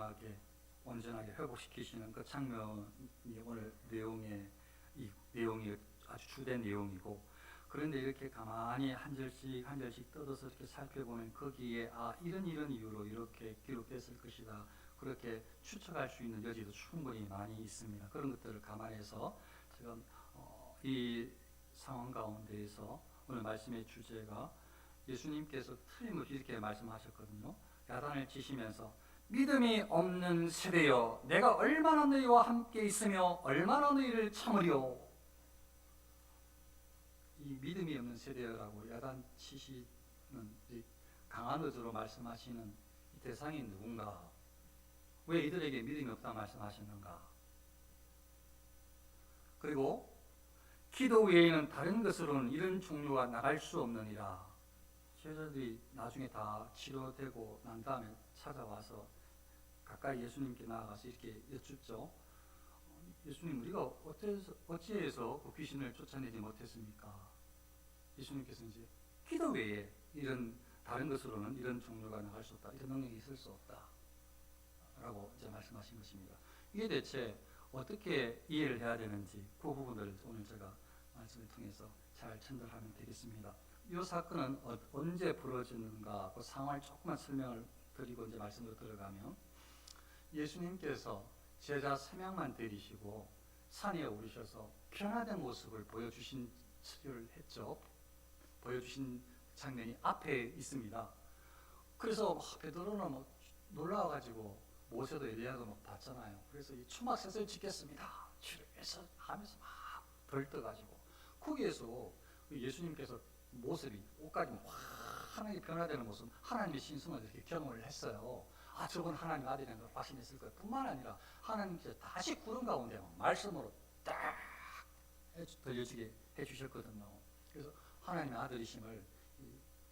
건강하게 온전하게 회복시키시는 그 장면이 오늘 이 내용이 아주 주된 내용이고, 그런데 이렇게 가만히 한 절씩 한 절씩 뜯어서 이렇게 살펴보면 거기에 이런 이유로 이렇게 기록됐을 것이다, 그렇게 추측할 수 있는 여지도 충분히 많이 있습니다. 그런 것들을 감안해서 지금 이 상황 가운데에서 오늘 말씀의 주제가 예수님께서 틀림없이 이렇게 말씀하셨거든요. 야단을 치시면서 믿음이 없는 세대여, 내가 얼마나 너희와 함께 있으며 얼마나 너희를 참으리요. 이 믿음이 없는 세대라고 야단 치시는 강한 어조로 말씀하시는 이 대상이 누군가? 왜 이들에게 믿음이 없다 말씀하시는가? 그리고 기도 외에는 다른 것으로는 이런 종류가 나갈 수 없느니라. 제자들이 나중에 다 치료되고 난 다음에 찾아와서 가까이 예수님께 나아가서 이렇게 여쭙죠. 예수님, 우리가 어찌해서 그 귀신을 쫓아내지 못했습니까? 예수님께서 이제 기도 외에 이런 다른 것으로는 이런 종류가 나갈 수 없다, 이런 능력이 있을 수 없다 라고 이제 말씀하신 것입니다. 이게 대체 어떻게 이해를 해야 되는지 그 부분들을 오늘 제가 말씀을 통해서 잘 전달하면 되겠습니다. 이 사건은 언제 벌어지는가 그 상황을 조금만 설명을 드리고 이제 말씀으로 들어가면, 예수님께서 제자 3명만 데리시고 산에 오르셔서 변화된 모습을 보여주신 치료를 했죠. 보여주신 장면이 앞에 있습니다. 그래서 베드로는 놀라워가지고 모세도 엘리야도 봤잖아요. 그래서 이 초막셋을 짓겠습니다 치료해서 하면서 막 벌떠가지고 거기에서 예수님께서 모습이 옷까지 환하게 변화되는 모습, 하나님의 신성을 이렇게 경험을 했어요. 저건 하나님 아들이라는 걸 확신했을 거예요. 뿐만 아니라 하나님께서 다시 구름 가운데 말씀으로 딱 들려주게 해주셨거든요. 그래서 하나님의 아들이심을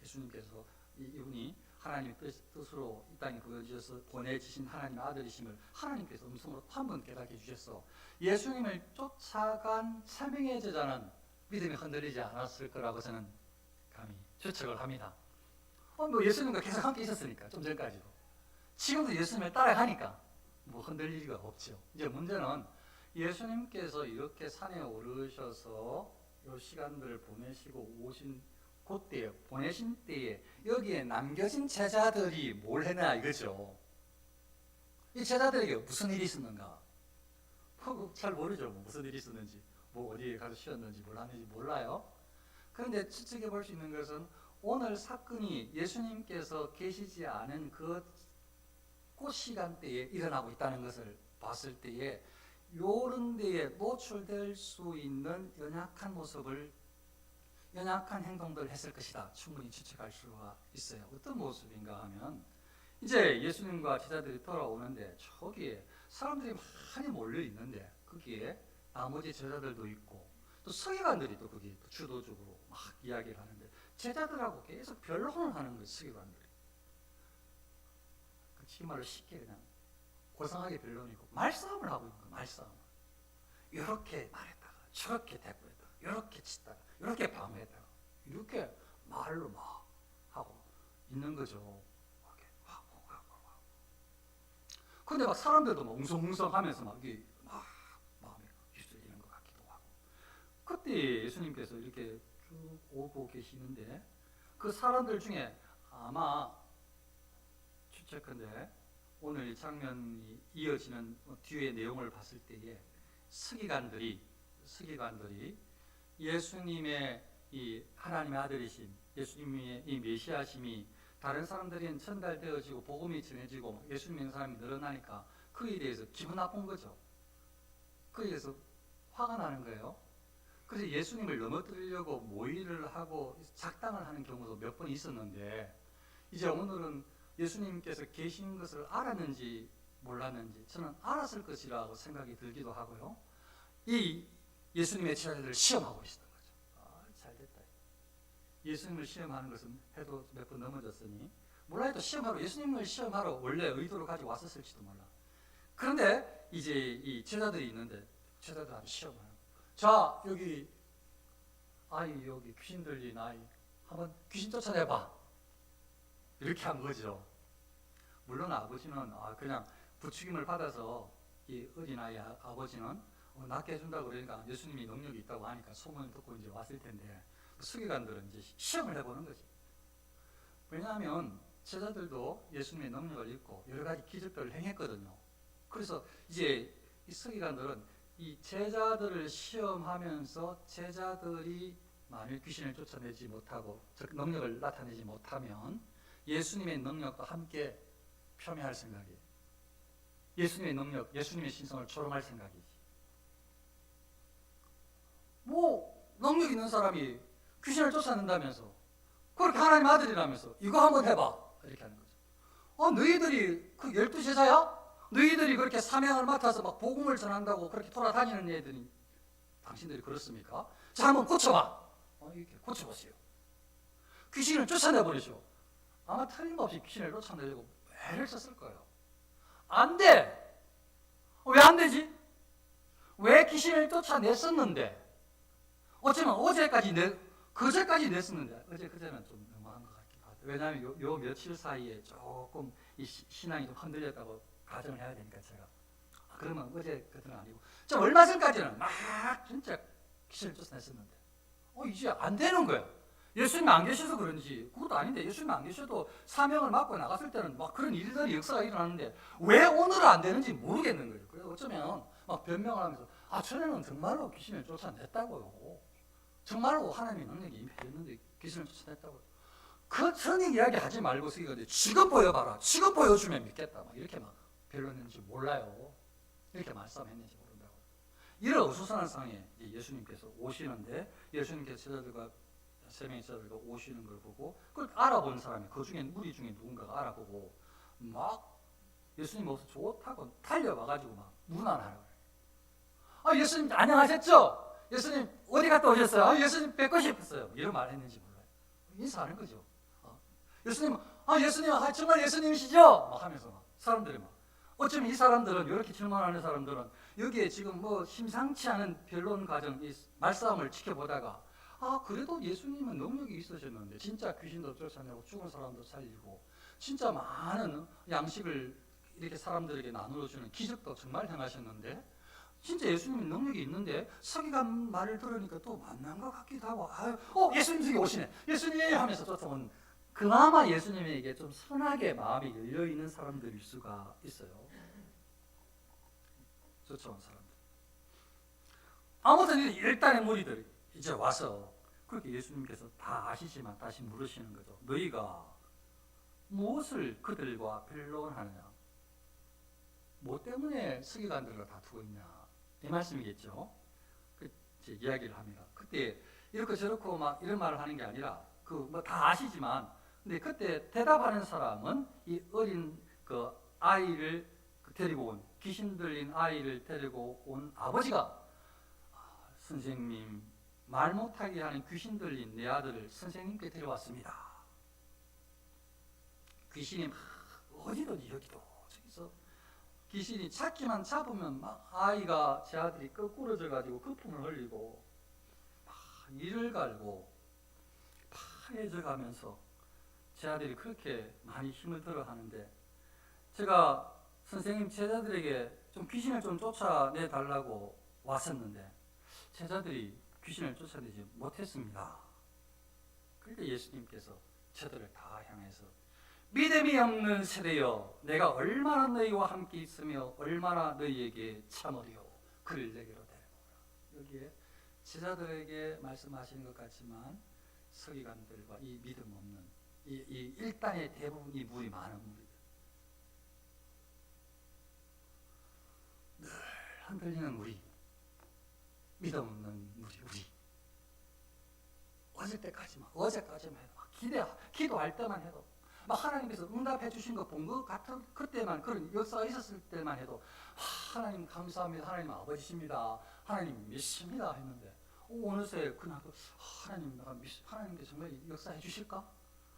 예수님께서 이분이 하나님의 뜻으로 이 땅에 보여주셔서 보내주신 하나님의 아들이심을 하나님께서 음성으로 한 번 깨닫게 주셨어. 예수님을 쫓아간 3명의 제자는 믿음이 흔들리지 않았을 거라고 저는 감히 추측을 합니다. 예수님과 계속 함께 있었으니까, 좀 전까지도. 지금도 예수님을 따라가니까 흔들릴 리가 없죠. 이제 문제는 예수님께서 이렇게 산에 오르셔서 이 시간들을 보내시고 오신 그때에, 보내신 때에 여기에 남겨진 제자들이 뭘 했나 이거죠. 이 제자들에게 무슨 일이 있었는가? 잘 모르죠. 무슨 일이 있었는지, 어디에 가서 쉬었는지, 뭘 하는지 몰라요. 그런데 추측해 볼 수 있는 것은 오늘 사건이 예수님께서 계시지 않은 그 시간대에 일어나고 있다는 것을 봤을 때에 요런 데에 노출될 수 있는 연약한 행동들을 했을 것이다, 충분히 추측할 수가 있어요. 어떤 모습인가 하면, 이제 예수님과 제자들이 돌아오는데 저기에 사람들이 많이 몰려 있는데 거기에 나머지 제자들도 있고 또 서기관들이 또 거기 주도적으로 막 이야기를 하는데 제자들하고 계속 변론을 하는 거예요. 서기관들이 정말로 쉽게 그냥 고상하게 변론이고 말싸움을 하고 있는 거예요. 말싸움. 이렇게 말했다가 저렇게 대꾸했다가 이렇게 치다가 이렇게 방어했다가 이렇게 말로 막 하고 있는 거죠. 근데 막 사람들도 막 웅성웅성하면서 막 마음에 휘둘리는 것 같기도 하고. 그때 예수님께서 이렇게 쭉 오고 계시는데 그 사람들 중에 아마 추측컨대 오늘 이 장면이 이어지는 뒤의 내용을 봤을 때에 서기관들이 예수님의 이 하나님의 아들이심, 예수님의 이 메시아심이 다른 사람들에게는 전달되어지고 복음이 전해지고 예수님 믿는 사람이 늘어나니까 그에 대해서 기분 나쁜 거죠. 그에 대해서 화가 나는 거예요. 그래서 예수님을 넘어뜨리려고 모의를 하고 작당을 하는 경우도 몇 번 있었는데, 이제 오늘은 예수님께서 계신 것을 알았는지 몰랐는지 저는 알았을 것이라고 생각이 들기도 하고요. 이 예수님의 제자들을 시험하고 있었던 거죠. 잘됐다. 예수님을 시험하는 것은 해도 몇 번 넘어졌으니 몰라 해도 시험하러, 예수님을 시험하러 원래 의도로 가지고 왔었을지도 몰라. 그런데 이제 이 제자들이 있는데 제자들한테 시험을 하는 거예요. 자, 여기 귀신 들린 아이 한번 귀신 쫓아내봐, 이렇게 한 거죠. 물론 아버지는 그냥 부추김을 받아서 이 어린아이 아버지는 낫게 해준다고 그러니까 예수님이 능력이 있다고 하니까 소문을 듣고 이제 왔을 텐데 서기관들은 이제 시험을 해보는 거지. 왜냐하면 제자들도 예수님의 능력을 믿고 여러 가지 기적들을 행했거든요. 그래서 이제 이 서기관들은 이 제자들을 시험하면서 제자들이 만일 귀신을 쫓아내지 못하고 즉 능력을 나타내지 못하면 예수님의 능력과 함께 폄훼할 생각이에요. 예수님의 능력, 예수님의 신성을 조롱할 생각이지. 뭐 능력 있는 사람이 귀신을 쫓아낸다면서 그렇게 하나님 아들이라면서 이거 한번 해봐 이렇게 하는 거죠. 너희들이 그 12제자야? 너희들이 그렇게 사명을 맡아서 막 복음을 전한다고 그렇게 돌아다니는 애들이 당신들이 그렇습니까? 자 한번 고쳐봐. 이렇게 고쳐보세요. 귀신을 쫓아내버리죠. 아마 틀림없이 귀신을 쫓아내려고 애를 썼을 거예요. 안 돼. 왜 안 되지? 왜 귀신을 쫓아냈었는데 어쩌면 그제까지 냈었는데 그제는 좀 너무한 것 같기도 하다. 왜냐하면 요 며칠 사이에 조금 이 신앙이 좀 흔들렸다고 가정을 해야 되니까 제가 그러면 그때는 아니고 저 얼마 전까지는 막 진짜 귀신을 쫓아냈었는데 이제 안 되는 거예요. 예수님 안 계셔서 그런지 그것도 아닌데 예수님 안 계셔도 사명을 맡고 나갔을 때는 막 그런 일들이 역사가 일어나는데 왜 오늘은 안 되는지 모르겠는 거예요. 그래서 어쩌면 막 변명을 하면서 전에는 정말로 귀신을 쫓아냈다고요. 정말로 하나님의 능력이 임했는데 귀신을 쫓아냈다고요. 그런 이야기 하지 말고 지금 보여봐라. 지금 보여주면 믿겠다. 막 이렇게 막 변론했는지 몰라요. 이렇게 말씀했는지 모른다고. 이런 어수선한 상황에 예수님께서 오시는데 예수님께서 제자들과 세 명의 제자들과 오시는 걸 보고 그걸 알아본 사람이 그 중에 무리 중에 누군가가 알아보고 막 예수님 모습 좋다고 달려와가지고 막 문안하라고 그래요. 예수님 안녕하셨죠? 예수님 어디 갔다 오셨어요? 예수님 뵙고 싶었어요. 이런 말 했는지 몰라요. 인사하는 거죠. 예수님 예수님 정말 예수님이시죠? 막 하면서 막 사람들이 막 어쩌면 이 사람들은 이렇게 질문하는 사람들은 여기에 지금 뭐 심상치 않은 변론 과정 이 말싸움을 지켜보다가 그래도 예수님은 능력이 있으셨는데 진짜 귀신도 쫓아내고 죽은 사람도 살리고 진짜 많은 양식을 이렇게 사람들에게 나누어 주는 기적도 정말 행하셨는데 진짜 예수님은 능력이 있는데 서기관 말을 들으니까 또 만난 것 같기도 하고 예수님 저기 오시네 예수님 하면서 쫓아온 그나마 예수님에게 좀 선하게 마음이 열려있는 사람들일 수가 있어요. 쫓아온 사람들. 아무튼 일단의 무리들이 이제 와서 그렇게 예수님께서 다 아시지만 다시 물으시는 거죠. 너희가 무엇을 그들과 변론하느냐? 뭐 때문에 서기관들과 다투고 있냐? 이 말씀이겠죠. 이야기를 합니다. 그때 이렇게 저렇고 막 이런 말을 하는 게 아니라 뭐 다 아시지만 근데 그때 대답하는 사람은 이 어린 그 아이를 데리고 온 귀신 들린 아이를 데리고 온 아버지가 선생님 말 못하게 하는 귀신 들린 내 아들을 선생님께 데려왔습니다. 귀신이 막 어디든지 여기도 저기서 귀신이 찾기만 잡으면 막 아이가 제 아들이 거꾸러져 가지고 거품을 흘리고 막 이를 갈고 파해져 가면서 제 아들이 그렇게 많이 힘을 들어 하는데 제가 선생님 제자들에게 좀 귀신을 좀 쫓아내 달라고 왔었는데 제자들이 귀신을 쫓아내지 못했습니다. 그런데 예수님께서 저들을 다 향해서 믿음이 없는 세대여 내가 얼마나 너희와 함께 있으며 얼마나 너희에게 참으리요 그를 내게로 데려오라. 여기에 제자들에게 말씀하시는 것 같지만 서기관들과 이 믿음 없는 이 일단의 대부분 이 무리 많은 무리들 늘 흔들리는 무리 믿음 없는 무리 우리 어제까지만 해도 막 기도할 때만 해도 막 하나님께서 응답해 주신 거 본 것 같은 그때만 그런 역사가 있었을 때만 해도 하나님 감사합니다. 하나님 아버지십니다. 하나님 믿습니다 했는데 어느새 그냥 하나님께서 정말 역사해 주실까?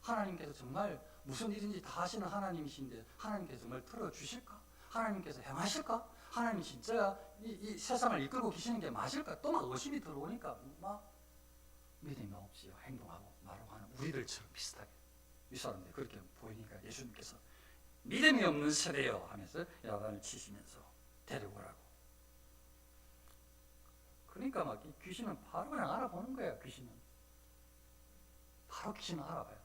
하나님께서 정말 무슨 일인지 다 하시는 하나님이신데 하나님께서 정말 들어주실까? 하나님께서 행하실까? 하나님 진짜 이 세상을 이끌고 계시는 게 맞을까? 또 막 의심이 들어오니까 막 믿음이 없이 행동하고 말하고 하는 우리들처럼 비슷하게 이 사람들이 그렇게 보이니까 예수님께서 믿음이 없는 세대요 하면서 야단을 치시면서 데려오라고. 그러니까 막 귀신은 바로 그냥 알아보는 거예요. 귀신은 바로 귀신은 알아봐요.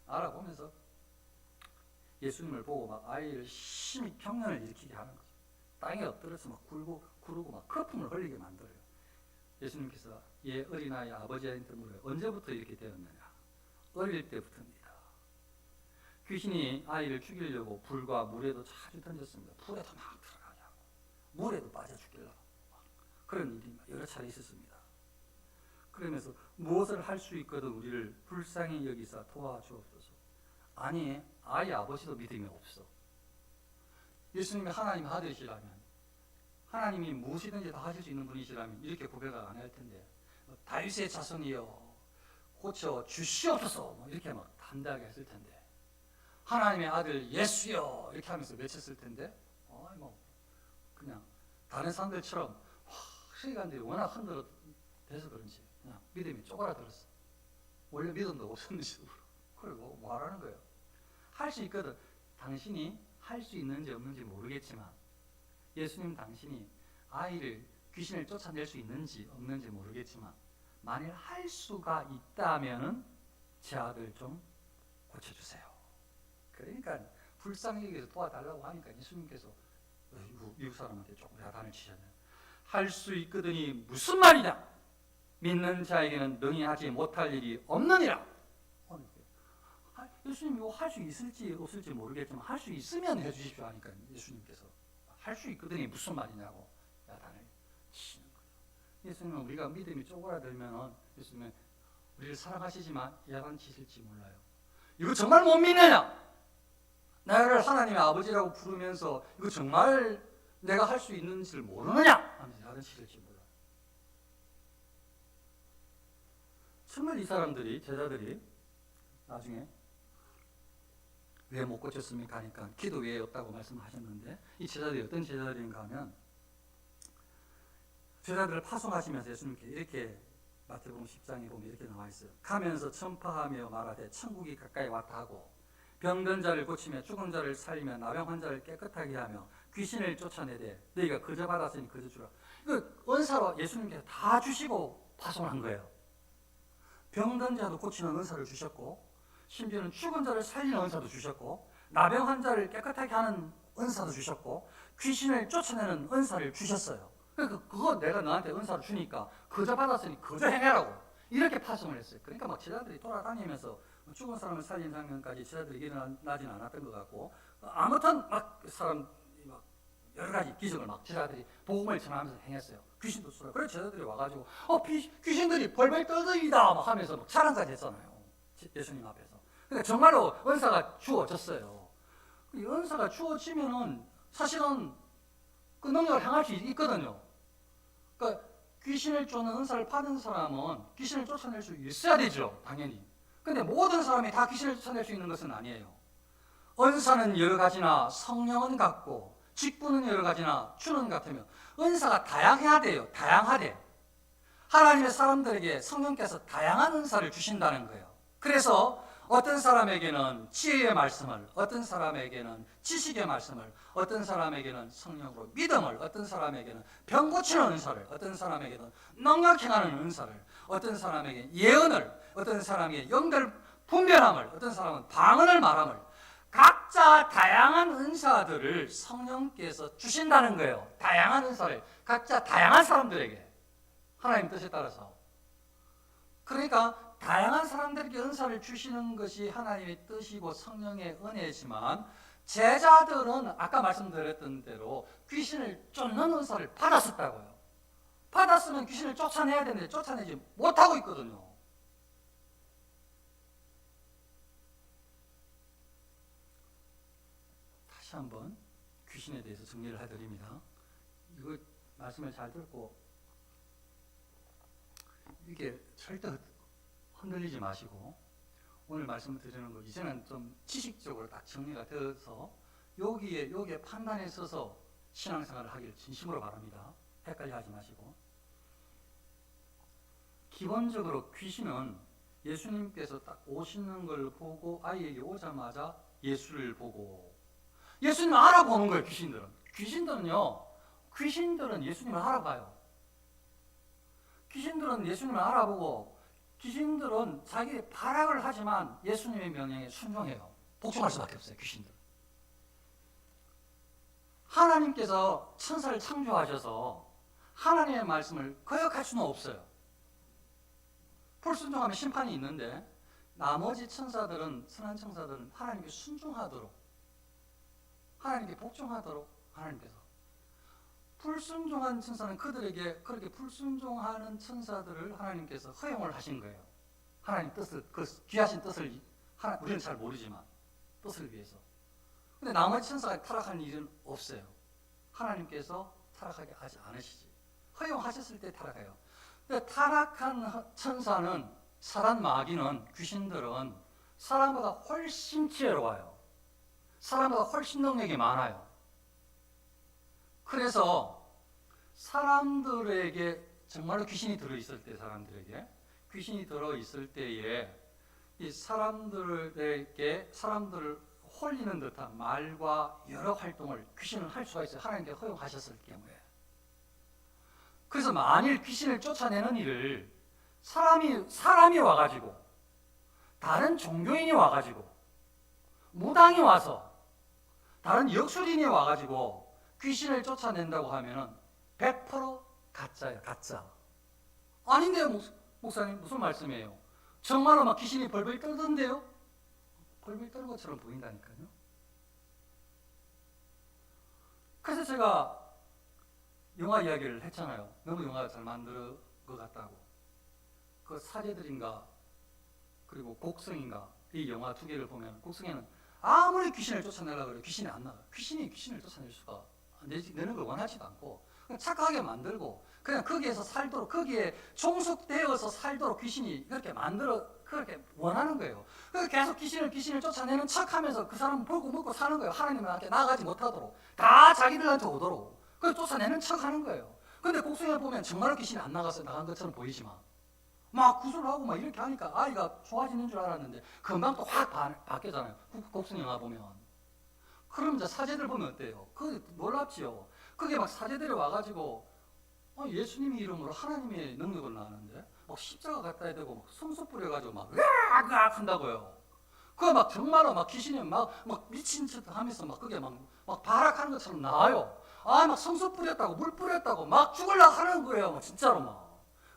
알아보면서 예수님을 보고 막 아이를 심히 경련을 일으키게 하는 거죠. 땅에 엎드려서 막 구르고 막 거품을 흘리게 만들어요. 예수님께서 어린아이 아버지한테 물어요. 언제부터 이렇게 되었느냐? 어릴 때부터입니다. 귀신이 아이를 죽이려고 불과 물에도 자주 던졌습니다. 불에도 막 들어가냐고, 물에도 빠져 죽이려고 그런 일이 여러 차례 있었습니다. 그러면서 무엇을 할 수 있거든 우리를 불쌍히 여기사 도와주옵소서. 아니, 아이 아버지도 믿음이 없어. 예수님이 하나님 아들이시라면, 하나님이 무엇이든지 다 하실 수 있는 분이시라면 이렇게 고백을 안 할 텐데, 다윗의 자손이여 고쳐 주시옵소서 뭐 이렇게 막 담대하게 했을 텐데, 하나님의 아들 예수여 이렇게 하면서 외쳤을 텐데, 뭐 그냥 다른 사람들처럼 시간들이 워낙 흔들어대서 그런지 그냥 믿음이 쪼그라들었어. 원래 믿음도 없었는지도 모르고. 그리고 뭐 하라는 거예요? 할 수 있거든. 당신이 할 수 있는지 없는지 모르겠지만, 예수님 당신이 아이를 귀신을 쫓아낼 수 있는지 없는지 모르겠지만, 만일 할 수가 있다면은 제 아들 좀 고쳐주세요. 그러니까 불쌍히 여기서 도와달라고 하니까 예수님께서 미국 사람한테 조금 야단을 치셨네요. 할 수 있거든이 무슨 말이냐? 믿는 자에게는 능히 하지 못할 일이 없느니라. 예수님 이거 할 수 있을지 없을지 모르겠지만 할 수 있으면 해주십시오 하니까 예수님께서 할 수 있거든이 무슨 말이냐고 야단을 치시는 거예요. 예수님은 우리가 믿음이 쪼그라들면 예수님은 우리를 사랑하시지만 야단 치실지 몰라요. 이거 정말 못 믿느냐? 나를 하나님의 아버지라고 부르면서 이거 정말 내가 할 수 있는지를 모르느냐? 하면서 야단 치실지 몰라요. 정말 이 사람들이, 제자들이 나중에 왜 못 고쳤습니까? 하니까 기도 외에 없다고 말씀하셨는데, 이 제자들이 어떤 제자들인가 하면, 제자들을 파송하시면서 예수님께 이렇게 마태복음 10장에 보면 이렇게 나와 있어요. 가면서 전파하며 말하되 천국이 가까이 왔다 하고, 병든 자를 고치며 죽은 자를 살리며 나병 환자를 깨끗하게 하며 귀신을 쫓아내되 너희가 거저 받았으니 거저 주라. 이거 은사로 예수님께서 다 주시고 파송한 거예요. 병든 자도 고치는 은사를 주셨고, 심지어는 죽은 자를 살리는 은사도 주셨고, 나병 환자를 깨끗하게 하는 은사도 주셨고, 귀신을 쫓아내는 은사를 주셨어요. 그러니까 그거 내가 너한테 은사를 주니까 거저 받았으니 거저 행해라고 이렇게 파송을 했어요. 그러니까 막 제자들이 돌아다니면서 죽은 사람을 살린 장면까지 제자들이 일어나지는 않았던 것 같고, 아무튼 막 사람 막 여러 가지 기적을 막 제자들이 복음을 전하면서 행했어요. 귀신도 쏘라. 그래서 제자들이 와가지고 귀신들이 벌벌 떨더이다 막 하면서 막 자랑까지 했잖아요. 예수님 앞에서. 그러니까 정말로 은사가 주어졌어요. 이 은사가 주어지면은 사실은 그 능력을 행할 수 있거든요. 그러니까 귀신을 쫓는 은사를 받은 사람은 귀신을 쫓아낼 수 있어야 되죠, 당연히. 근데 모든 사람이 다 귀신을 쫓아낼 수 있는 것은 아니에요. 은사는 여러 가지나 성령은 같고 직분은 여러 가지나 주는 같으면 은사가 다양해야 돼요. 다양하대. 하나님의 사람들에게 성령께서 다양한 은사를 주신다는 거예요. 그래서 어떤 사람에게는 지혜의 말씀을, 어떤 사람에게는 지식의 말씀을, 어떤 사람에게는 성령으로 믿음을, 어떤 사람에게는 병 고치는 은사를, 어떤 사람에게는 능력 행하는 은사를, 어떤 사람에게 예언을, 어떤 사람에게 영들 분별함을, 어떤 사람은 방언을 말함을, 각자 다양한 은사들을 성령께서 주신다는 거예요. 다양한 은사를 각자 다양한 사람들에게, 하나님 뜻에 따라서. 그러니까 다양한 사람들에게 은사를 주시는 것이 하나님의 뜻이고 성령의 은혜지만, 제자들은 아까 말씀드렸던 대로 귀신을 쫓는 은사를 받았었다고요. 받았으면 귀신을 쫓아내야 되는데 쫓아내지 못하고 있거든요. 다시 한번 귀신에 대해서 정리를 해드립니다. 이거 말씀을 잘 듣고 이게 절대 흔들리지 마시고, 오늘 말씀을 드리는 거 이제는 좀 지식적으로 딱 정리가 되어서 여기에 판단에 서서 신앙생활을 하기를 진심으로 바랍니다. 헷갈려 하지 마시고. 기본적으로 귀신은 예수님께서 딱 오시는 걸 보고 아이에게 오자마자 예수를 보고, 예수님을 알아보는 거예요. 귀신들은 예수님을 알아봐요. 귀신들은 예수님을 알아보고 귀신들은 자기 발악을 하지만 예수님의 명령에 순종해요. 복종할 수밖에 없어요. 귀신들. 하나님께서 천사를 창조하셔서 하나님의 말씀을 거역할 수는 없어요. 불순종하면 심판이 있는데 나머지 천사들은, 선한 천사들은 하나님께 순종하도록, 하나님께 복종하도록 하나님께서, 불순종한 천사는 그들에게, 그렇게 불순종하는 천사들을 하나님께서 허용을 하신 거예요. 하나님 뜻을, 그 귀하신 뜻을 우리는 잘 모르지만 뜻을 위해서. 근데 나머지 천사가 타락하는 일은 없어요. 하나님께서 타락하게 하지 않으시지. 허용하셨을 때 타락해요. 근데 타락한 천사는, 사단 마귀는, 귀신들은 사람보다 훨씬 지혜로워요. 사람보다 훨씬 능력이 많아요. 그래서 사람들에게 정말로 귀신이 들어있을 때, 귀신이 들어있을 때에 이 사람들을 홀리는 듯한 말과 여러 활동을 귀신은 할 수가 있어요. 하나님께 허용하셨을 경우에. 그래서 만일 귀신을 쫓아내는 일을 사람이 와가지고, 다른 종교인이 와가지고, 무당이 와서, 다른 역술인이 와가지고 귀신을 쫓아낸다고 하면은 100% 가짜예요. 가짜. 아닌데요, 목사님 무슨 말씀이에요? 정말로 막 귀신이 벌벌 떨던데요? 벌벌 떠는 것처럼 보인다니까요. 그래서 제가 영화 이야기를 했잖아요. 너무 영화가 잘 만든 것 같다고. 그 사제들인가 그리고 곡성인가, 이 영화 두 개를 보면 곡성에는 아무리 귀신을 쫓아내려고 그래도 귀신이 안 나가요. 귀신을 쫓아낼 수가, 내는 걸 원하지도 않고 그냥 착하게 만들고 그냥 거기에서 살도록, 거기에 종속되어서 살도록 귀신이 그렇게 원하는 거예요. 그래서 계속 귀신을 쫓아내는 척하면서 그 사람은 벌고 먹고 사는 거예요. 하나님한테 나아가지 못하도록, 다 자기들한테 오도록. 그래서 쫓아내는 척하는 거예요. 근데 곡성에 보면 정말로 귀신이 안 나가서 나간 것처럼 보이지만 막 구슬하고 막 이렇게 하니까 아이가 좋아지는 줄 알았는데 금방 또 확 바뀌잖아요. 곡성 영화 보면. 그럼 이제 사제들 보면 어때요? 그게 놀랍지요. 그게 막 사제들이 와가지고 예수님 이름으로 하나님의 능력을 나누는데 막 십자가 갖다 대고 막 성소 뿌려가지고 막 으악 한다고요. 그거 막 정말로 막 귀신이 막 미친 척 하면서 막 그게 막 발악하는 것처럼 나와요. 막 성소 뿌렸다고, 물 뿌렸다고 막 죽으려고 하는 거예요. 막 진짜로 막.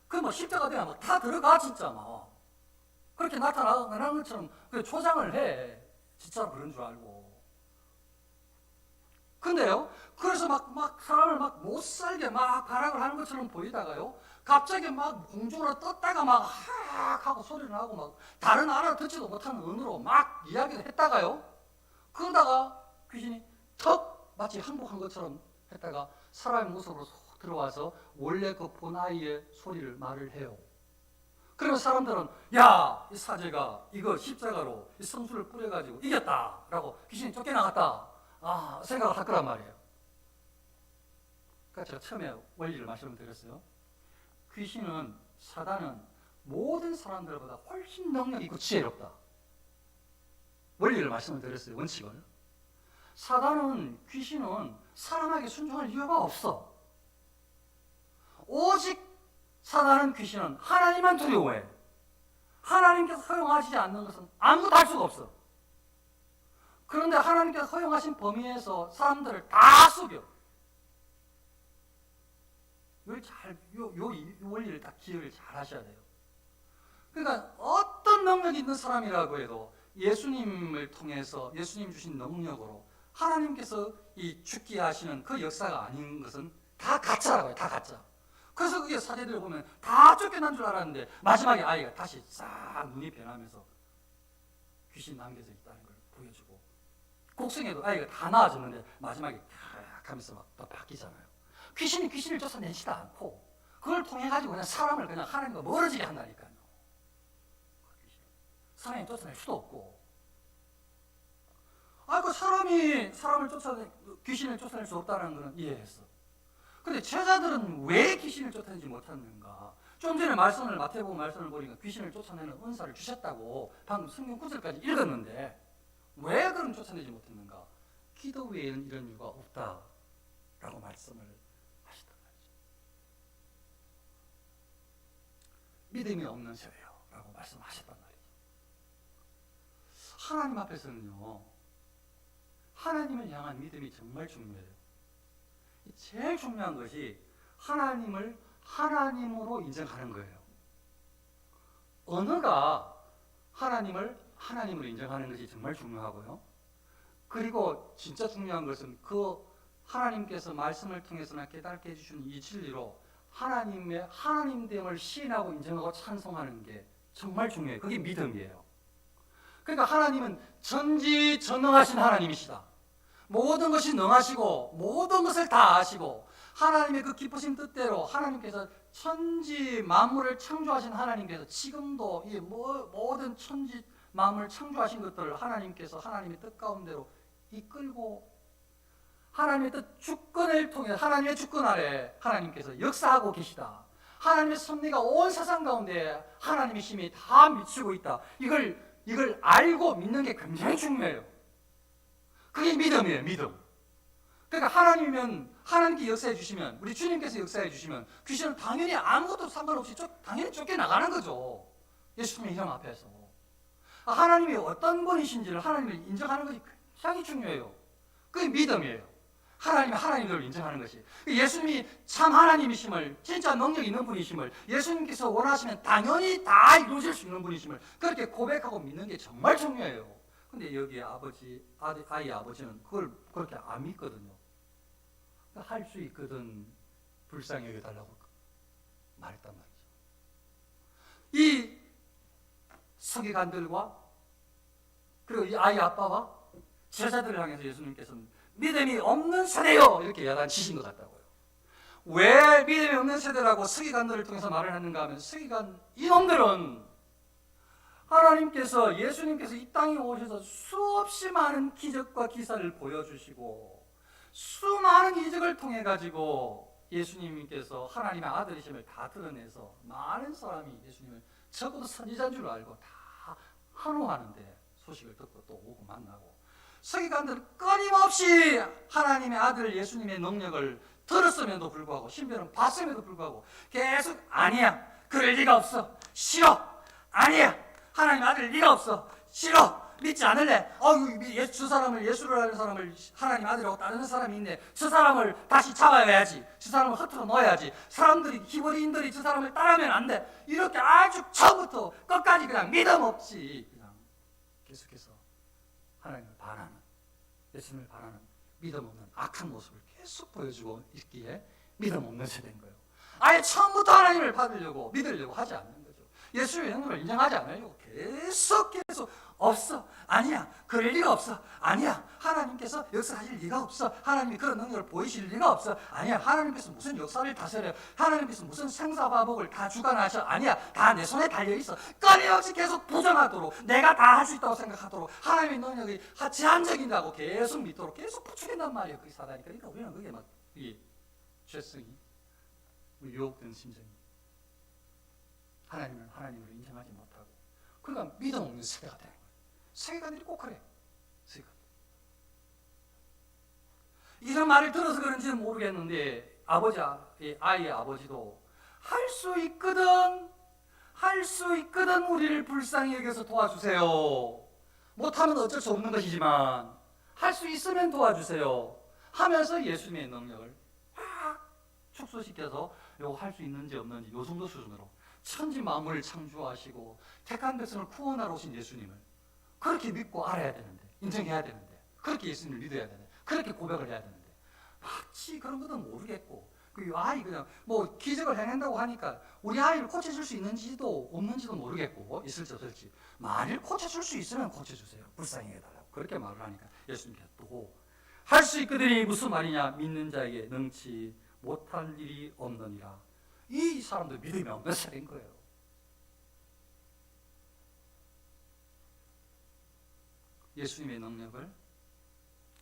그 뭐 십자가 되면 막 다 들어가 진짜 막. 그렇게 나타나는 것처럼 조장을 해. 진짜로 그런 줄 알고. 근데요, 그래서 막 사람을 막 못 살게 막 발악을 하는 것처럼 보이다가요, 갑자기 막 공중으로 떴다가 막 하악 하고 소리를 하고 막 다른 알아듣지도 못하는 언어로 막 이야기를 했다가요, 그러다가 귀신이 턱 마치 항복한 것처럼 했다가 사람의 모습으로 쏙 들어와서 원래 그 본아이의 소리를 말을 해요. 그러면 사람들은 야, 이 사제가 이거 십자가로 이 성수를 뿌려가지고 이겼다라고 귀신이 쫓겨나갔다 생각을 할 거란 말이에요. 그러니까 제가 처음에 원리를 말씀드렸어요. 귀신은, 사단은 모든 사람들보다 훨씬 능력 있고 지혜롭다. 원리를 말씀을 드렸어요. 원칙을. 사단은, 귀신은 사람에게 순종할 이유가 없어. 오직 사단은, 귀신은 하나님만 두려워해. 하나님께서 허용하시지 않는 것은 아무것도 할 수가 없어. 그런데 하나님께서 허용하신 범위에서 사람들을 다 속여. 이 원리를 딱 기억을 잘 하셔야 돼요. 그러니까 어떤 능력이 있는 사람이라고 해도 예수님을 통해서, 예수님 주신 능력으로 하나님께서 이 죽게 하시는 그 역사가 아닌 것은 다 가짜라고 해요. 다 가짜. 그래서 그게 사제들 보면 다 쫓겨난 줄 알았는데 마지막에 아이가 다시 싹 눈이 변하면서 귀신 남겨져 있다는 걸 보여주고, 곡성에도 아이가 다 나아졌는데 마지막에 탁 하면서 막 또 바뀌잖아요. 귀신이 귀신을 쫓아내지도 않고 그걸 통해 가지고 그냥 사람을 그냥 하나님과 멀어지게 한다니까요. 사람이 쫓아낼 수도 없고. 그 사람이 귀신을 쫓아낼 수 없다는 것은 이해했어. 근데 제자들은 왜 귀신을 쫓아내지 못했는가? 좀 전에 마태복음 말씀을 보니까 귀신을 쫓아내는 은사를 주셨다고 방금 성경 구절까지 읽었는데 왜 그럼 쫓아내지 못했는가? 기도 외에는 이런 이유가 없다라고 말씀을 하시단 말이죠. 믿음이 없는 세대요 라고 말씀하셨단 말이죠. 하나님 앞에서는요, 하나님을 향한 믿음이 정말 중요해요. 제일 중요한 것이 하나님을 하나님으로 인정하는 거예요. 언어가 하나님을 하나님으로 인정하는 것이 정말 중요하고요. 그리고 진짜 중요한 것은 그 하나님께서 말씀을 통해서나 깨닫게 해주신 이 진리로 하나님의 하나님됨을 시인하고 인정하고 찬송하는 게 정말 중요해요. 그게 믿음이에요. 그러니까 하나님은 전지전능하신 하나님이시다. 모든 것이 능하시고 모든 것을 다 아시고 하나님의 그 기쁘신 뜻대로 하나님께서 천지 만물을 창조하신 하나님께서 지금도 이 모든 천지 만물을 창조하신 것들을 하나님께서 하나님의 뜻 가운데로 이끌고 하나님의 뜻 주권을 통해 하나님의 주권 아래 하나님께서 역사하고 계시다. 하나님의 섭리가 온 세상 가운데 하나님의 힘이 다 미치고 있다. 이걸 알고 믿는 게 굉장히 중요해요. 그게 믿음이에요, 믿음. 그러니까 하나님이면 하나님께 역사해 주시면, 우리 주님께서 역사해 주시면 귀신은 당연히 아무것도 상관없이 당연히 쫓겨나가는 거죠. 예수님의 이름 앞에서. 하나님이 어떤 분이신지를 하나님을 인정하는 것이 굉장히 중요해요. 그게 믿음이에요. 하나님이 하나님을 인정하는 것이. 예수님이 참 하나님이심을, 진짜 능력 있는 분이심을, 예수님께서 원하시면 당연히 다 이루어질 수 있는 분이심을 그렇게 고백하고 믿는 게 정말 중요해요. 근데 여기 아이 아버지는 그걸 그렇게 안 믿거든요. 할 수 있거든 불쌍히 여겨달라고 말했단 말이죠. 이 서기관들과 그리고 이 아이 아빠와 제자들을 향해서 예수님께서는 믿음이 없는 세대요 이렇게 야단치신 것 같다고요. 왜 믿음이 없는 세대라고 서기관들을 통해서 말을 하는가 하면, 서기관 이놈들은 하나님께서 예수님께서 이 땅에 오셔서 수없이 많은 기적과 기사를 보여주시고 수많은 이적을 통해 가지고 예수님께서 하나님의 아들이심을 다 드러내서 많은 사람이 예수님을 적어도 선지자인 줄 알고 다 환호하는데, 소식을 듣고 또 오고 만나고 서기관들은 끊임없이 하나님의 아들 예수님의 능력을 들었음에도 불구하고 신비는 봤음에도 불구하고 계속 아니야, 그럴 리가 없어, 싫어, 아니야, 하나님 아들 리가 없어, 싫어, 믿지 않을래, 저 사람을, 예수를 하는 사람을 하나님 아들이라고 따르는 사람이 있네, 저 사람을 다시 잡아야지, 저 사람을 흩어져 넣어야지, 사람들이 히브리인들이 저 사람을 따르면 안 돼, 이렇게 아주 처음부터 끝까지 그냥 믿음 없이 그냥 계속해서 하나님을 반하는, 예수님을 반하는 믿음 없는 악한 모습을 계속 보여주고 있기에 믿음 없는 세대인 거예요. 아예 처음부터 하나님을 받으려고 믿으려고 하지 않는 거죠. 예수의 능력을 인정하지 않으려고 계속 없어, 아니야, 그럴 리가 없어, 아니야, 하나님께서 역사하실 리가 없어, 하나님이 그런 능력을 보이실 리가 없어, 아니야, 하나님께서 무슨 역사를 다스려요, 하나님께서 무슨 생사화복을 다 주관하셔, 아니야, 다 내 손에 달려있어, 끊임없이 계속 부정하도록, 내가 다 할 수 있다고 생각하도록, 하나님의 능력이 제한적이라고 계속 믿도록 계속 부추긴단 말이에요, 그 사단이. 그러니까 우리는 그게 막 이 죄성이 유혹된 심정이, 하나님을 하나님으로 인정하지 못하고, 그러니까 믿음 없는 세대가 되는 거예요. 세계관들이 꼭 그래요. 세계관. 이런 말을 들어서 그런지는 모르겠는데 아이의 아버지도 할 수 있거든 우리를 불쌍히 여겨서 도와주세요. 못하면 어쩔 수 없는 것이지만 할 수 있으면 도와주세요 하면서 예수님의 능력을 확 축소시켜서 요거 할 수 있는지 없는지 요 정도 수준으로 천지 만물을 창조하시고 택한 백성을 구원하러 오신 예수님을 그렇게 믿고 알아야 되는데, 인정해야 되는데, 그렇게 예수님을 믿어야 되는데, 그렇게 고백을 해야 되는데 마치 그런 것은 모르겠고, 그 아이 그냥 뭐 기적을 해낸다고 하니까 우리 아이를 고쳐줄 수 있는지도 없는지도 모르겠고, 있을지 없을지, 만일 고쳐줄 수 있으면 고쳐주세요, 불쌍히 해달라고 그렇게 말을 하니까 예수님께서 또 할 수 있거든이 무슨 말이냐, 믿는 자에게 능치 못할 일이 없느니라. 이 사람도 믿음이 없는 사람인 거예요. 예수님의 능력을,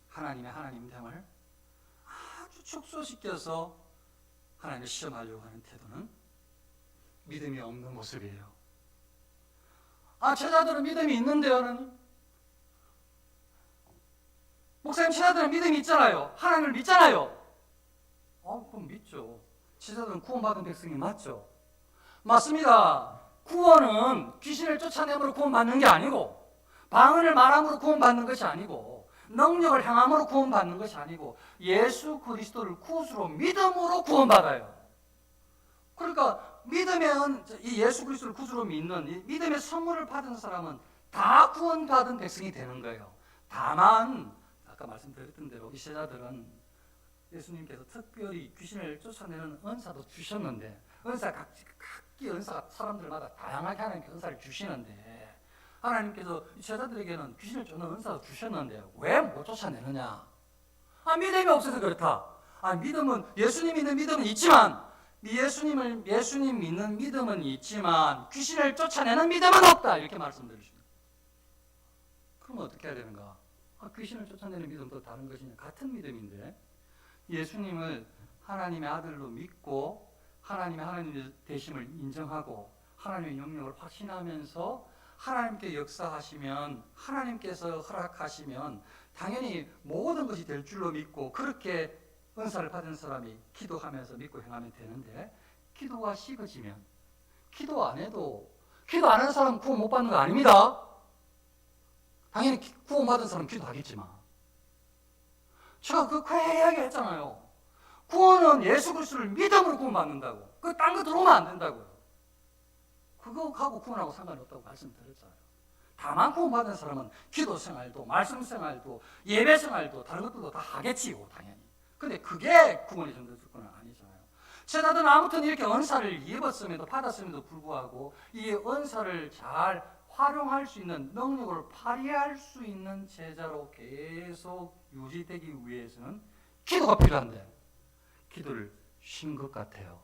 하나님의 하나님됨을 아주 축소시켜서 하나님을 시험하려고 하는 태도는 믿음이 없는 모습이에요. 제자들은 믿음이 있는데요는 목사님, 신하들은 믿음이 있잖아요. 하나님을 믿잖아요. 그럼 믿죠. 신하들은 구원받은 백성이 맞죠. 맞습니다. 구원은 귀신을 쫓아내므로 구원받는 게 아니고, 방언을 말함으로 구원받는 것이 아니고, 능력을 행함으로 구원받는 것이 아니고, 예수 그리스도를 구주로 믿음으로 구원받아요. 그러니까 이 예수 그리스도를 구주로 믿는 이 믿음의 선물을 받은 사람은 다 구원받은 백성이 되는 거예요. 다만 아까 말씀드렸던 대로 이 제자들은 예수님께서 특별히 귀신을 쫓아내는 은사도 주셨는데, 각기 은사가 사람들마다 다양하게 하나님께 은사를 주시는데, 하나님께서 이 제자들에게는 귀신을 쫓는 은사도 주셨는데 왜 못 쫓아내느냐? 믿음이 없어서 그렇다. 믿음은, 예수님 믿는 믿음은 있지만, 예수님 믿는 믿음은 있지만 귀신을 쫓아내는 믿음은 없다, 이렇게 말씀드리십니다. 그럼 어떻게 해야 되는가? 귀신을 쫓아내는 믿음도 다른 것이냐? 같은 믿음인데, 예수님을 하나님의 아들로 믿고 하나님의 하나님 되심을 인정하고 하나님의 영역을 확신하면서 하나님께 역사하시면, 하나님께서 허락하시면 당연히 모든 것이 될 줄로 믿고, 그렇게 은사를 받은 사람이 기도하면서 믿고 행하면 되는데, 기도가 식어지면, 기도 안 하는 사람은 구원 못 받는 거 아닙니다. 당연히 구원 받은 사람은 기도하겠지만, 제가 그 이야기 했잖아요. 구원은 예수 그리스도를 믿음으로 구원받는다고. 딴 거 들어오면 안 된다고요. 그거하고 구원하고 상관이 없다고 말씀드렸잖아요. 다만 구원받은 사람은 기도 생활도, 말씀 생활도, 예배 생활도, 다른 것들도 다 하겠지요, 당연히. 근데 그게 구원의 정도 조건은 아니잖아요. 제자들은 아무튼 이렇게 은사를 입었음에도, 받았음에도 불구하고 이 은사를 잘 활용할 수 있는, 능력을 발휘할 수 있는 제자로 계속 유지되기 위해서는 기도가 필요한데 기도를 쉰 것 같아요.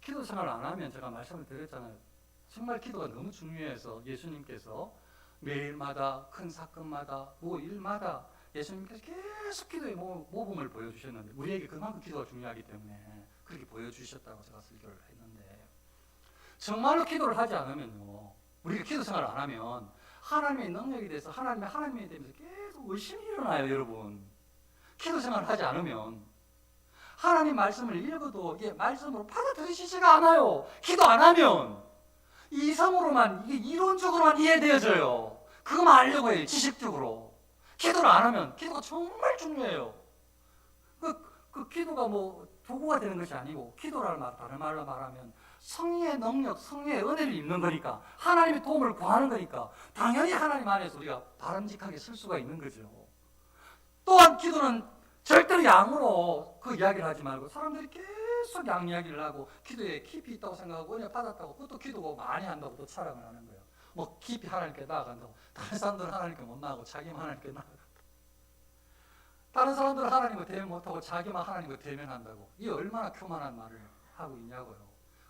기도 생활을 안 하면, 제가 말씀을 드렸잖아요. 정말 기도가 너무 중요해서 예수님께서 매일마다, 큰 사건마다, 일마다 예수님께서 계속 기도의 모범을 보여주셨는데, 우리에게 그만큼 기도가 중요하기 때문에 그렇게 보여주셨다고 제가 설교를 했는데, 정말로 기도를 하지 않으면요, 우리가 기도 생활을 안 하면 하나님의 능력에 대해서, 하나님에 대해서 계속 의심이 일어나요, 여러분. 기도 생활을 하지 않으면 하나님 말씀을 읽어도 이게 말씀으로 받아들이시지가 않아요. 기도 안 하면 이성으로만, 이게 이론적으로만 이해되어져요. 그거만 알려고 해요, 지식적으로. 기도를 안 하면, 기도가 정말 중요해요. 그 기도가 도구가 되는 것이 아니고, 기도라는 말, 다른 말로 말하면 성령의 능력, 성령의 은혜를 입는 거니까, 하나님의 도움을 구하는 거니까 당연히 하나님 안에서 우리가 바람직하게 쓸 수가 있는 거죠. 또한 기도는 절대로 양으로 그 이야기를 하지 말고, 사람들이 계속 양 이야기를 하고 기도에 깊이 있다고 생각하고 은혜 받았다고 그것도 기도고 많이 한다고 또 자랑을 하는 거예요. 깊이 하나님께 나아간다고. 다른 사람들은 하나님께 못 나아가고 자기만 하나님께 나아간다. 다른 사람들은 하나님을 대면 못하고 자기만 하나님을 대면한다고. 이게 얼마나 교만한 말을 하고 있냐고요.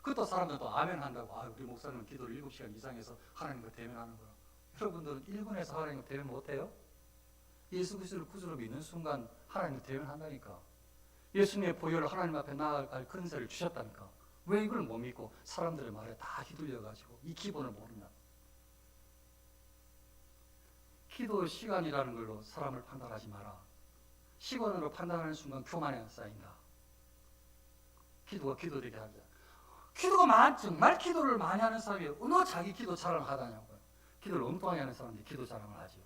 그것도 사람들은 또 아멘 한다고. 우리 목사님은 기도를 7시간 이상 해서 하나님과 대면하는 거예요. 여러분들은 1분에서 하나님과 대면 못해요? 예수 그리스도를 구주로 믿는 순간 하나님과 대면한다니까. 예수님의 보혈을 하나님 앞에 나아갈 근세를 주셨다니까. 왜 이걸 못 믿고 사람들의 말에 다 휘둘려가지고 이 기본을 모르냐. 기도 시간이라는 걸로 사람을 판단하지 마라. 시간으로 판단하는 순간 교만에 쌓인다. 기도가 기도되게 하자. 정말 기도를 많이 하는 사람이 어느 자기 기도 자랑을 하다냐고요. 기도를 엉뚱하게 하는 사람들이 기도 자랑을 하죠.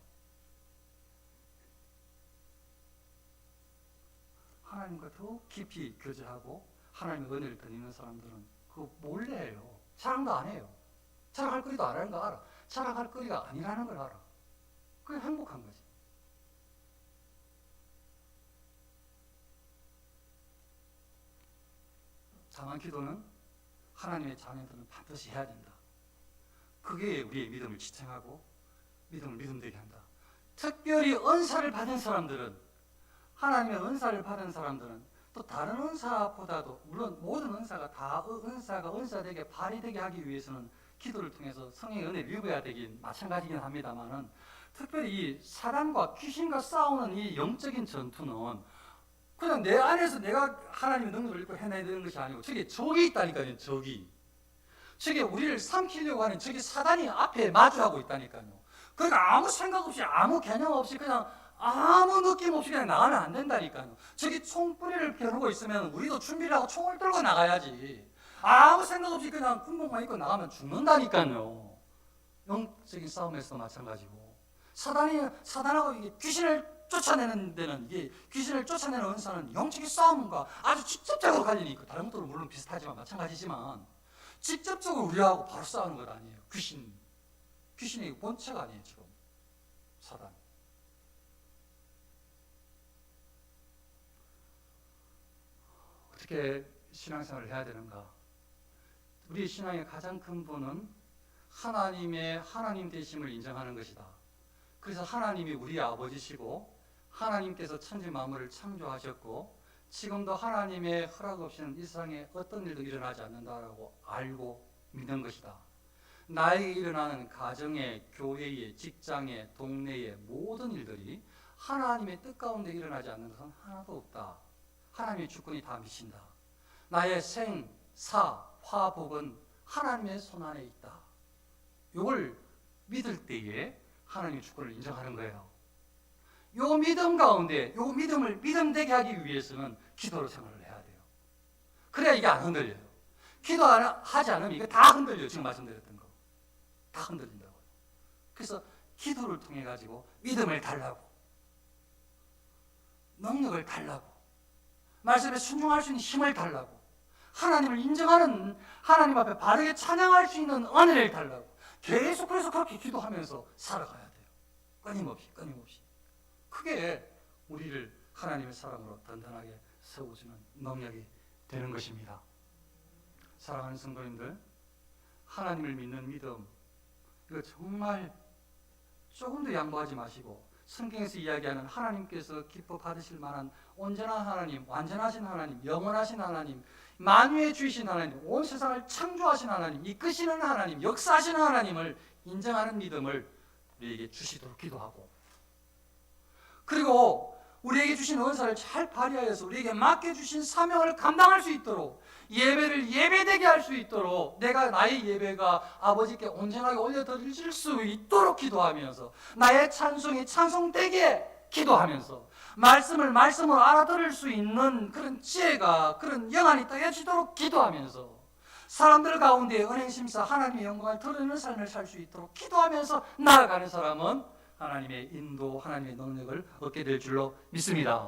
하나님과 더욱 깊이 교제하고 하나님의 은혜를 드리는 사람들은 그거 몰래 해요. 자랑도 안 해요. 자랑할 거리도 안 하는 거 알아. 자랑할 거리가 아니라는 걸 알아. 그게 행복한 거지. 다만 기도는 하나님의 자녀들은 반드시 해야 된다. 그게 우리의 믿음을 지탱하고 믿음을 믿음되게 한다. 특별히 은사를 받은 사람들은, 하나님의 은사를 받은 사람들은 또 다른 은사보다도, 물론 모든 은사가 다 은사되게 발휘되게 하기 위해서는 기도를 통해서 성령의 은혜를 입어야 되긴 마찬가지긴 합니다만은, 특별히 이 사단과 귀신과 싸우는 이 영적인 전투는 그냥 내 안에서 내가 하나님의 능력을 입고 해내야 되는 것이 아니고, 저게 적이 있다니까요. 저게 우리를 삼키려고 하는 저기 사단이 앞에 마주하고 있다니까요. 그러니까 아무 생각 없이, 아무 개념 없이, 그냥 아무 느낌 없이 그냥 나가면 안 된다니까요. 저기 총뿌리를 겨누고 있으면 우리도 준비를 하고 총을 들고 나가야지. 아무 생각 없이 그냥 군복만 입고 나가면 죽는다니까요. 영적인 싸움에서도 마찬가지고, 사단하고 이게 귀신을 쫓아내는 데는, 이게 귀신을 쫓아내는 은사는 영적인 싸움과 아주 직접적으로 관련이 있고, 다른 것도 물론 비슷하지만 마찬가지지만 직접적으로 우리하고 바로 싸우는 것 아니에요. 귀신의 본체가 아니에요. 지금 사단. 어떻게 신앙생활을 해야 되는가? 우리 신앙의 가장 근본은 하나님 되심을 인정하는 것이다. 그래서 하나님이 우리 아버지시고 하나님께서 천지 만물을 창조하셨고 지금도 하나님의 허락 없이는 이 세상에 어떤 일도 일어나지 않는다라고 알고 믿는 것이다. 나에게 일어나는 가정에, 교회에, 직장에, 동네에 모든 일들이 하나님의 뜻 가운데 일어나지 않는 것은 하나도 없다. 하나님의 주권이 다 미친다. 나의 생, 사, 화, 복은 하나님의 손 안에 있다. 이걸 믿을 때에 하나님의 주권을 인정하는 거예요. 이 믿음 가운데, 이 믿음을 믿음되게 하기 위해서는 기도로 생활을 해야 돼요. 그래야 이게 안 흔들려요. 기도하지 않으면 이게 다 흔들려요. 지금 말씀드렸던 거. 다 흔들린다고요. 그래서 기도를 통해 가지고 믿음을 달라고, 능력을 달라고, 말씀에 순종할 수 있는 힘을 달라고, 하나님을 인정하는, 하나님 앞에 바르게 찬양할 수 있는 은혜를 달라고 계속 그래서 그렇게 기도하면서 살아가야 돼요. 끊임없이. 그게 우리를 하나님의 사람으로 든든하게 세워주는 능력이 되는 것입니다. 사랑하는 성도님들, 하나님을 믿는 믿음, 이거 정말 조금도 양보하지 마시고 성경에서 이야기하는 하나님께서 기뻐 받으실 만한 온전한 하나님, 완전하신 하나님, 영원하신 하나님, 만유의 주이신 하나님, 온 세상을 창조하신 하나님, 이끄시는 하나님, 역사하시는 하나님을 인정하는 믿음을 우리에게 주시도록 기도하고, 그리고 우리에게 주신 은사를 잘 발휘하여서 우리에게 맡겨주신 사명을 감당할 수 있도록, 예배를 예배되게 할 수 있도록, 나의 예배가 아버지께 온전하게 올려드릴 수 있도록 기도하면서, 나의 찬송이 찬송되게 기도하면서, 말씀을 말씀으로 알아들을 수 있는 그런 지혜가, 그런 영안이 떠여지도록 기도하면서, 사람들 가운데 은행심사 하나님의 영광을 드러내는 삶을 살 수 있도록 기도하면서 나아가는 사람은 하나님의 인도, 하나님의 능력을 얻게 될 줄로 믿습니다.